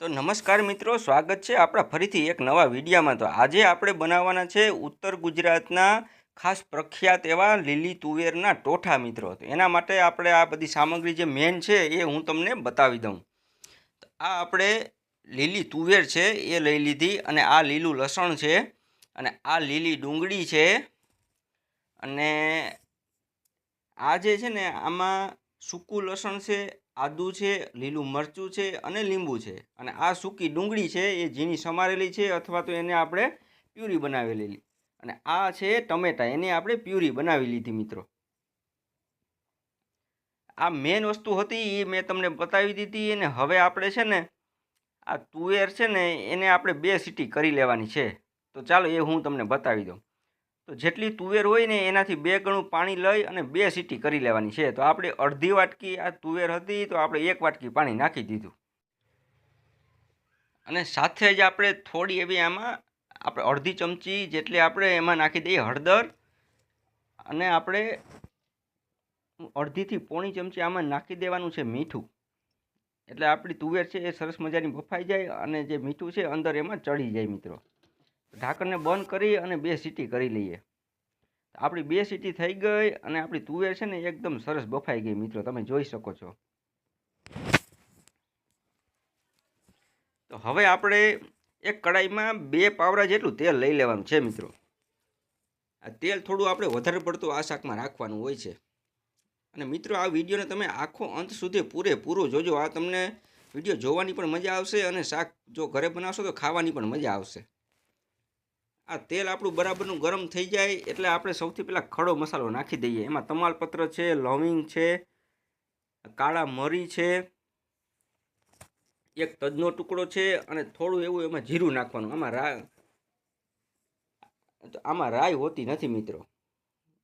તો નમસ્કાર મિત્રો, સ્વાગત છે આપણા ફરીથી એક નવા વિડીયોમાં। તો આજે આપણે બનાવવાના છે ઉત્તર ગુજરાતના ખાસ પ્રખ્યાત એવા લીલી તુવેરના ટોઠા મિત્રો। તો એના માટે આપણે આ બધી સામગ્રી જે મેન છે એ હું તમને બતાવી દઉં। આ આપણે લીલી તુવેર છે એ લઈ લીધી, અને આ લીલું લસણ છે, અને આ લીલી ડુંગળી છે, અને આ જે છે ને આમાં સૂકું લસણ છે, આદુ છે, લીલું મરચું છે, અને લીંબુ છે, અને આ સૂકી ડુંગળી છે એ ઝીણી સમારેલી છે, અથવા તો એને આપણે પ્યુરી બનાવેલી, અને આ છે ટમેટા, એને આપણે પ્યુરી બનાવી લીધી મિત્રો। આ મેન વસ્તુ હતી એ મેં તમને બતાવી દીધી। અને હવે આપણે છે ને આ તુવેર છે ને એને આપણે 2 સીટી કરી લેવાની છે। તો ચાલો એ હું તમને બતાવી દઉં। તો જેટલી તુવેર હોય ને એનાથી 2 ગણું પાણી લઈ અને 2 સીટી કરી લેવાની છે। તો આપણે અડધી વાટકી આ તુવેર હતી, તો આપણે 1 વાટકી પાણી નાખી દીધું, અને સાથે જ આપણે થોડી એવી આમાં આપણે અડધી ચમચી જેટલી આપણે એમાં નાખી દઈએ હળદર, અને આપણે અડધીથી પોણી ચમચી આમાં નાખી દેવાનું છે મીઠું। એટલે આપણી તુવેર છે એ સરસ મજાની બફાઈ જાય, અને જે મીઠું છે અંદર એમાં ચડી જાય મિત્રો। ઢાંકણને બંધ કરી અને 2 સીટી કરી લઈએ। આપણી 2 સીટી થઈ ગઈ, અને આપણી તુવેર છે ને એકદમ સરસ બફાઈ ગઈ મિત્રો, તમે જોઈ શકો છો। તો હવે આપણે એક કડાઈમાં 2 પાવડા જેટલું તેલ લઈ લેવાનું છે મિત્રો। આ તેલ થોડું આપણે વધારે પડતું આ શાકમાં રાખવાનું હોય છે। અને મિત્રો આ વિડીયોને તમે આખો અંત સુધી પૂરેપૂરો જોજો। આ તમને વિડીયો જોવાની પણ મજા આવશે, અને શાક જો ઘરે બનાવશો તો ખાવાની પણ મજા આવશે। આ તેલ આપણું બરાબરનું ગરમ થઈ જાય એટલે આપણે સૌથી પહેલાં ખડો મસાલો નાખી દઈએ। એમાં તમાલપત્ર છે, લવિંગ છે, કાળા મરી છે, એક તજનો ટુકડો છે, અને થોડું એવું એમાં જીરું નાખવાનું। આમાં રાઈ હોતી નથી મિત્રો।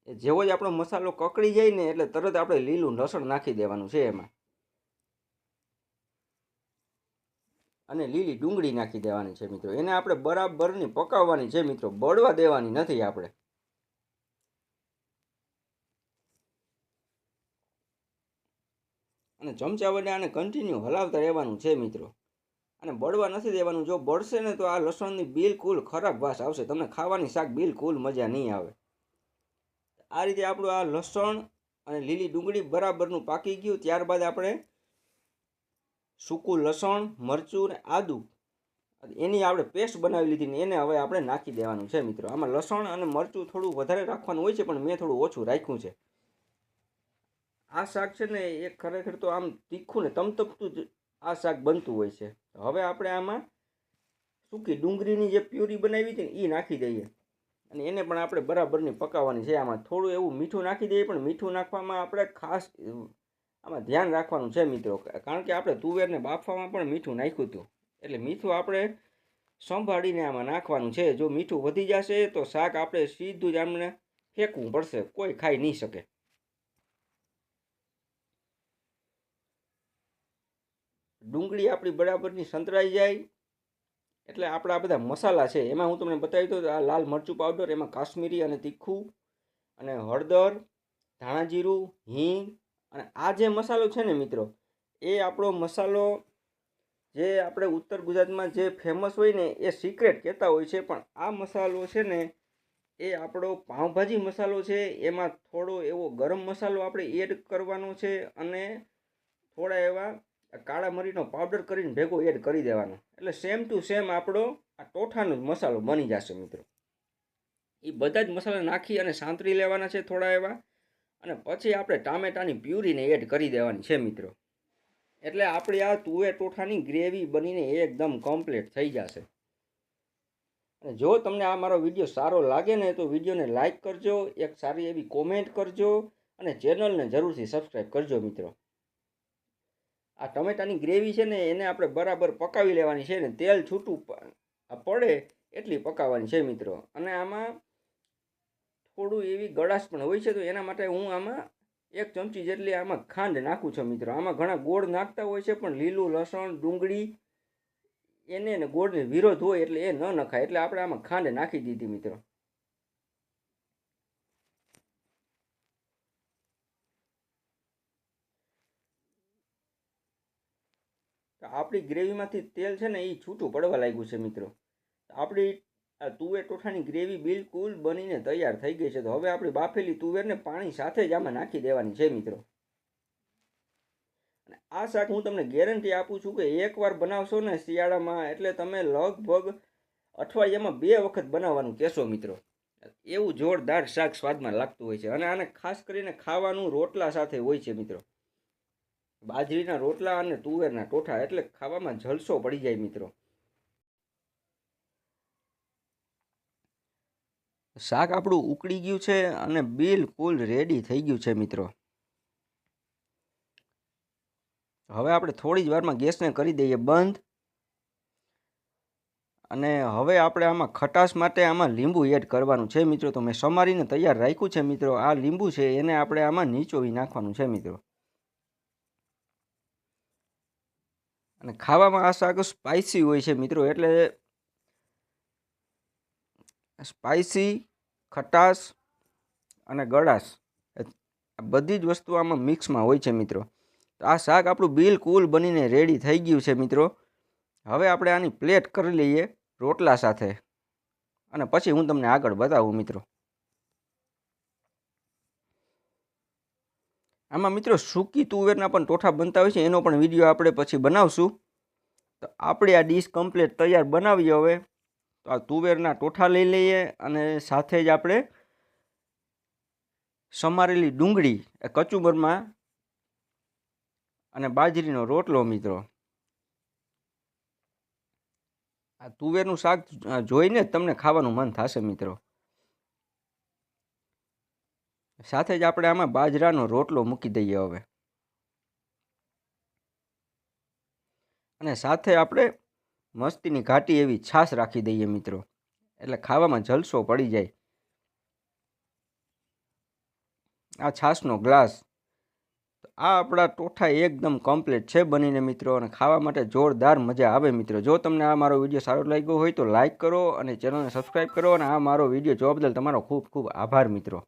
જેવો જ આપણો મસાલો કકડી જાય ને એટલે તરત આપણે લીલું લસણ નાખી દેવાનું છે એમાં, અને લીલી ડુંગળી નાખી દેવાની છે મિત્રો। એને આપણે બરાબરની પકાવવાની છે મિત્રો, બળવા દેવાની નથી આપણે। અને ચમચા વડે આને કન્ટિન્યુ હલાવતા રહેવાનું છે મિત્રો, અને બળવા નથી દેવાનું। જો બળશે ને તો આ લસણની બિલકુલ ખરાબ વાસ આવશે, તમને ખાવાની શાક બિલકુલ મજા નહીં આવે। આ રીતે આપણું આ લસણ અને લીલી ડુંગળી બરાબરનું પાકી ગયું। ત્યારબાદ આપણે સૂકું લસણ, મરચું અને આદું એની આપણે પેસ્ટ બનાવી લીધી ને એને હવે આપણે નાખી દેવાનું છે મિત્રો। આમાં લસણ અને મરચું થોડું વધારે રાખવાનું હોય છે, પણ મેં થોડું ઓછું રાખ્યું છે। આ શાક છે ને એ ખરેખર તો આમ તીખું ને તમતમતું જ આ શાક બનતું હોય છે। હવે આપણે આમાં સૂકી ડુંગળીની જે પ્યુરી બનાવી હતી ને એ નાખી દઈએ, અને એને પણ આપણે બરાબરની પકાવવાની છે। આમાં થોડું એવું મીઠું નાખી દઈએ, પણ મીઠું નાખવામાં આપણે ખાસ આમાં ધ્યાન રાખવાનું છે મિત્રો, કારણ કે આપણે તુવેરને બાફવામાં પણ મીઠું નાખ્યું હતું, એટલે મીઠું આપણે સંભાળીને આમાં નાખવાનું છે। જો મીઠું વધી જશે તો શાક આપણે સીધું જ આમને ફેંકવું પડશે, કોઈ ખાઈ નહીં શકે। ડુંગળી આપણી બરાબરની સંતળાઈ જાય એટલે આપણા બધા મસાલા છે એમાં હું તમને બતાવી દઉં। આ લાલ મરચું પાવડર, એમાં કાશ્મીરી અને તીખું, અને હળદર, ધાણા જીરું, હિંગ, અને આ જે મસાલો છે ને મિત્રો એ આપણો મસાલો જે આપણે ઉત્તર ગુજરાતમાં જે ફેમસ હોય ને એ સિક્રેટ કહેતા હોય છે, પણ આ મસાલો છે ને એ આપણો પાઉંભાજી મસાલો છે। એમાં થોડો એવો ગરમ મસાલો આપણે એડ કરવાનો છે, અને થોડા એવા કાળા મરીનો પાવડર કરીને ભેગો એડ કરી દેવાનો, એટલે સેમ ટુ સેમ આપણો આ ટોઠાનો જ મસાલો બની જશે મિત્રો। એ બધા જ મસાલા નાખી અને સાંતળી લેવાના છે થોડા એવા, અને પછી આપણે ટામેટાની પ્યુરીને એડ કરી દેવાની છે મિત્રો। એટલે આપણી આ તુવેર ટોઠાની ગ્રેવી બનીને એકદમ કમ્પ્લીટ થઈ જશે। અને જો તમને આ મારો વિડીયો સારો લાગે ને તો વિડીયોને લાઇક કરજો, એક સારી એવી કોમેન્ટ કરજો, અને ચેનલને જરૂરથી સબસ્ક્રાઈબ કરજો મિત્રો। આ ટમેટાની ગ્રેવી છે ને એને આપણે બરાબર પકાવી લેવાની છે, ને તેલ છૂટું પડે એટલી પકાવવાની છે મિત્રો। અને આમાં થોડું એવી ગળાશ પણ હોય છે, તો એના માટે હું આમાં 1 ચમચી જેટલી આમાં ખાંડ નાખું છું મિત્રો। આમાં ઘણા ગોળ નાખતા હોય છે, પણ લીલું લસણ ડુંગળી એને ને ગોળને વિરોધ હોય એટલે એ ન નખાય, એટલે આપણે આમાં ખાંડ નાખી દીધી મિત્રો। આપણી ગ્રેવીમાંથી તેલ છે ને એ છૂટું પડવા લાગ્યું છે મિત્રો. આપણી આ તુવેર ટોઠાની ગ્રેવી બિલકુલ બનીને તૈયાર થઈ ગઈ છે. તો હવે આપણી બાફેલી તુવેરને પાણી સાથે જ આમાં નાખી દેવાની છે મિત્રો. અને આ શાક હું તમને ગેરંટી આપું છું કે એકવાર બનાવશો ને શિયાળામાં એટલે તમે લગભગ અઠવાડિયામાં 2 વખત બનાવવાનું કહેશો મિત્રો. એવું જોરદાર શાક સ્વાદમાં લાગતું હોય છે. અને આને ખાસ કરીને ખાવાનું રોટલા સાથે હોય છે મિત્રો. બાજરીના રોટલા અને તુવેરના ટોઠા એટલે ખાવામાં જલસો પડી જાય મિત્રો. શાક આપણું ઉકળી ગયું છે અને બિલકુલ રેડી થઈ ગયું છે મિત્રો. હવે આપણે થોડી જ વારમાં ગેસને કરી દઈએ બંધ. અને હવે આપણે આમાં ખટાશ માટે આમાં લીંબુ એડ કરવાનું છે મિત્રો. તો મેં સમારીને તૈયાર રાખ્યું છે મિત્રો. આ લીંબુ છે એને આપણે આમાં નીચોવી નાખવાનું છે મિત્રો. અને ખાવામાં આ શાક સ્પાઇસી હોય છે મિત્રો. એટલે સ્પાઇસી, ખટાશ અને ગળાશ બધી જ વસ્તુ આમાં મિક્સમાં હોય છે મિત્રો. તો આ શાક આપણું બિલકુલ બનીને રેડી થઈ ગયું છે મિત્રો. હવે આપણે આની પ્લેટ કરી લઈએ રોટલા સાથે અને પછી હું તમને આગળ બતાવું મિત્રો. આમાં મિત્રો સૂકી તુવેરના પણ ટોઠા બનતા હોય છે, એનો પણ વિડીયો આપણે પછી બનાવશું. તો આપણે આ ડીશ કમ્પ્લીટ તૈયાર બનાવીએ. હવે તો આ તુવેરના ટોઠા લઈ લઈએ અને સાથે જ આપણે સમારેલી ડુંગળી કચુંબરમાં અને બાજરીનો રોટલો મિત્રો. આ તુવેરનું શાક જોઈને જ તમને ખાવાનું મન થશે મિત્રો. સાથે જ આપણે આમાં બાજરાનો રોટલો મૂકી દઈએ હવે. અને સાથે આપણે મસ્તીની ઘાટી એવી છાશ રાખી દઈએ મિત્રો. એટલે ખાવામાં જલસો પડી જાય. આ છાશનો ગ્લાસ. આ આપણા ટોઠા એકદમ કમ્પ્લીટ છે બનીને મિત્રો. અને ખાવા માટે જોરદાર મજા આવે મિત્રો. જો તમને આ મારો વિડીયો સારો લાગ્યો હોય તો લાઈક કરો અને ચેનલને સબસ્ક્રાઈબ કરો. અને આ મારો વિડીયો જોવા બદલ તમારો ખૂબ ખૂબ આભાર મિત્રો.